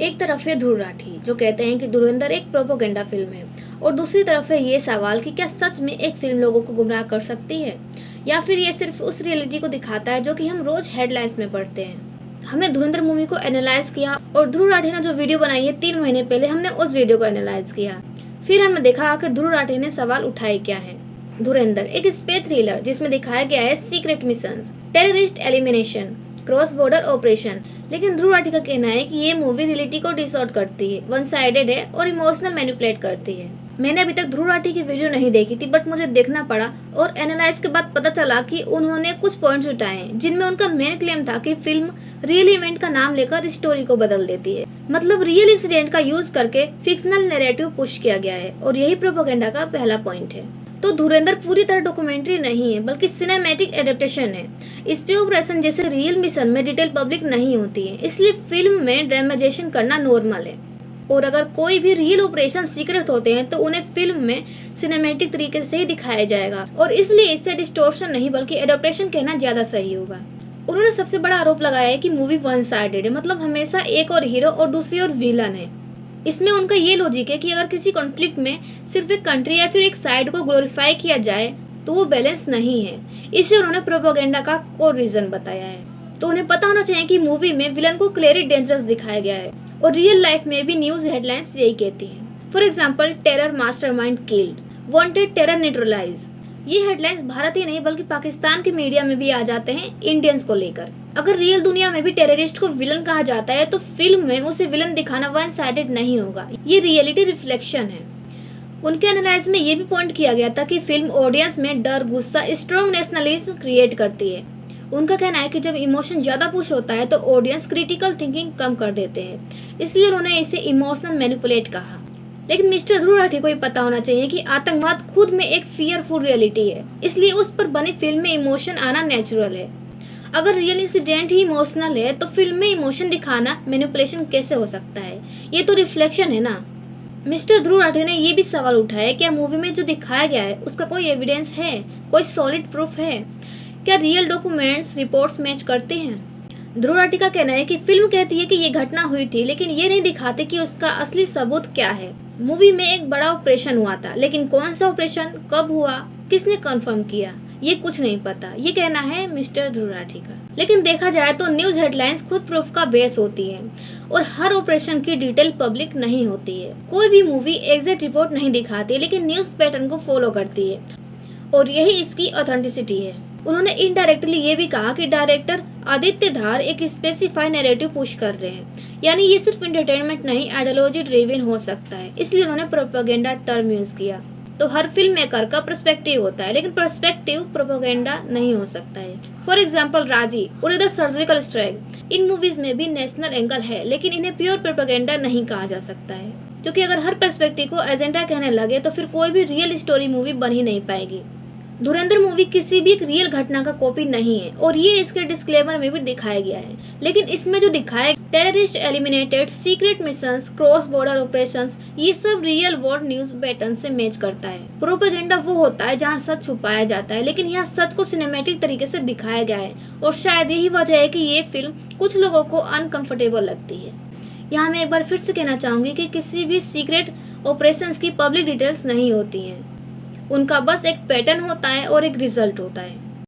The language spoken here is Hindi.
एक तरफ है ध्रुव राठी जो कहते हैं कि धुरंधर एक प्रोपोगेंडा फिल्म है और दूसरी तरफ है ये सवाल कि क्या सच में एक फिल्म लोगों को गुमराह कर सकती है या फिर ये सिर्फ उस रियलिटी को दिखाता है जो कि हम रोज हेडलाइंस में पढ़ते हैं। हमने धुरंधर मूवी को एनालाइज किया और ध्रुव राठी ने जो वीडियो बनाई है 3 महीने पहले हमने उस वीडियो को एनालाइज किया। फिर हमने देखा आखिर ध्रुव राठी ने सवाल उठाए क्या है। धुरंधर एक स्पेस थ्रिलर जिसमें दिखाया गया है secret missions, terrorist elimination, cross border operation. लेकिन ध्रुव राठी का कहना है कि ये मूवी रियलिटी को डिसऑर्ट करती है, वन साइडेड है और इमोशनल मैनिपुलेट करती है। मैंने अभी तक ध्रुव राठी की वीडियो नहीं देखी थी बट मुझे देखना पड़ा और एनालाइज के बाद पता चला कि उन्होंने कुछ पॉइंट्स उठाए जिनमें उनका मेन क्लेम था कि फिल्म रियल इवेंट का नाम लेकर स्टोरी को बदल देती है। मतलब रियल इंसिडेंट का यूज करके फिक्शनल नैरेटिव पुश किया गया है और यही प्रोपेगेंडा का पहला पॉइंट है। तो धुरंधर पूरी तरह डॉक्यूमेंट्री नहीं है बल्कि सिनेमैटिक एडेप्टेशन है। स्पे ऑपरेशन जैसे रियल मिशन में डिटेल पब्लिक नहीं होती है, इसलिए फिल्म में ड्रामेटाइजेशन करना नॉर्मल है। और अगर कोई भी रियल ऑपरेशन सीक्रेट होते हैं तो उन्हें फिल्म में सिनेमैटिक तरीके से ही दिखाया जाएगा और इसलिए इसे डिस्टॉर्शन नहीं बल्कि एडेप्टेशन कहना ज्यादा सही होगा। उन्होंने सबसे बड़ा आरोप लगाया है कि मूवी वन साइडेड है, मतलब हमेशा एक और हीरो और दूसरी ओर विलन है। इसमें उनका ये लॉजिक है कि अगर किसी कॉन्फ्लिक्ट में सिर्फ एक कंट्री या फिर एक साइड को ग्लोरीफाई किया जाए तो वो बैलेंस नहीं है। इसे उन्होंने प्रोपेगेंडा का कोर रीजन बताया है। तो उन्हें पता होना चाहिए कि मूवी में विलन को क्लियरली डेंजरस दिखाया गया है और रियल लाइफ में भी न्यूज हेडलाइंस यही कहती है। For example, terror mastermind killed, wanted terror neutralize. ये हेडलाइंस भारत ही नहीं बल्कि पाकिस्तान के मीडिया में भी आ जाते हैं इंडियंस को लेकर। अगर रियल दुनिया में भी टेररिस्ट को विलन कहा जाता है तो फिल्म में उसे विलन दिखाना वन साइडेड नहीं होगा, ये रियलिटी रिफ्लेक्शन है। उनके एनालाइज में ये भी पॉइंट किया गया था कि फिल्म ऑडियंस में डर, गुस्सा, स्ट्रॉन्ग नेशनलिज्म क्रिएट करती है। उनका कहना है कि जब इमोशन ज्यादा पुश होता है तो ऑडियंस क्रिटिकल थिंकिंग कम कर देते हैं, इसलिए उन्होंने इसे इमोशनल मैनिपुलेट कहा। लेकिन मिस्टर ध्रुव राठी को ये पता होना चाहिए कि आतंकवाद खुद में एक फियरफुल रियलिटी है, इसलिए उस पर बनी फिल्म में इमोशन आना नेचुरल है। अगर रियल इंसिडेंट ही इमोशनल है तो फिल्म में इमोशन दिखाना मैनिपुलेशन कैसे हो सकता है? ये तो रिफ्लेक्शन है ना। मिस्टर ध्रुव राठी ने ये भी सवाल उठाया, क्या मूवी में जो दिखाया गया है उसका कोई एविडेंस है, कोई सॉलिड प्रूफ है? क्या रियल डॉक्यूमेंट्स रिपोर्ट्स मैच करते हैं? ध्रुव राठी का कहना है कि फिल्म कहती है कि ये घटना हुई थी लेकिन ये नहीं दिखाते कि उसका असली सबूत क्या है। मूवी में एक बड़ा ऑपरेशन हुआ था लेकिन कौन सा ऑपरेशन, कब हुआ, किसने कंफर्म किया, ये कुछ नहीं पता। ये कहना है मिस्टर ध्रुव राठी का। लेकिन देखा जाए तो न्यूज हेडलाइंस खुद प्रूफ का बेस होती है और हर ऑपरेशन की डिटेल पब्लिक नहीं होती है। कोई भी मूवी एग्जैक्ट रिपोर्ट नहीं दिखाती लेकिन न्यूज पैटर्न को फॉलो करती है और यही इसकी ऑथेंटिसिटी है। उन्होंने इनडायरेक्टली ये भी कहा कि डायरेक्टर आदित्य धार एक स्पेसिफाई नैरेटिव पुश कर रहे हैं, यानी ये सिर्फ एंटरटेनमेंट नहीं आइडियोलॉजी ड्रिवन हो सकता है, इसलिए उन्होंने प्रोपेगेंडा टर्म यूज किया। तो हर फिल्म मेकर का पर्सपेक्टिव होता है लेकिन पर्सपेक्टिव प्रोपेगेंडा नहीं हो सकता है। फॉर एग्जाम्पल, राजी और इधर सर्जिकल स्ट्राइक, इन मूवीज में भी नेशनल एंगल है लेकिन इन्हें प्योर प्रोपेगेंडा नहीं कहा जा सकता है, क्योंकि अगर हर पर्सपेक्टिव को एजेंडा कहने लगे तो फिर कोई भी रियल स्टोरी मूवी बन ही नहीं पाएगी। धुरंधर मूवी किसी भी एक रियल घटना का कॉपी नहीं है और ये इसके डिस्क्लेमर में भी दिखाया गया है। लेकिन इसमें जो दिखाया terrorist eliminated, secret missions, cross border operations, ये सब रियल वर्ल्ड न्यूज पैटर्न से मैच करता है। प्रोपेगेंडा वो होता है जहाँ सच छुपाया जाता है, लेकिन यहाँ सच को सिनेमैटिक तरीके से दिखाया गया है और शायद यही वजह है कि ये फिल्म कुछ लोगों को अनकंफर्टेबल लगती है। यहाँ मैं एक बार फिर से कहना चाहूंगी कि किसी भी सीक्रेट ऑपरेशंस की पब्लिक डिटेल्स नहीं होती हैं, उनका बस एक पैटर्न होता है और एक रिजल्ट होता है।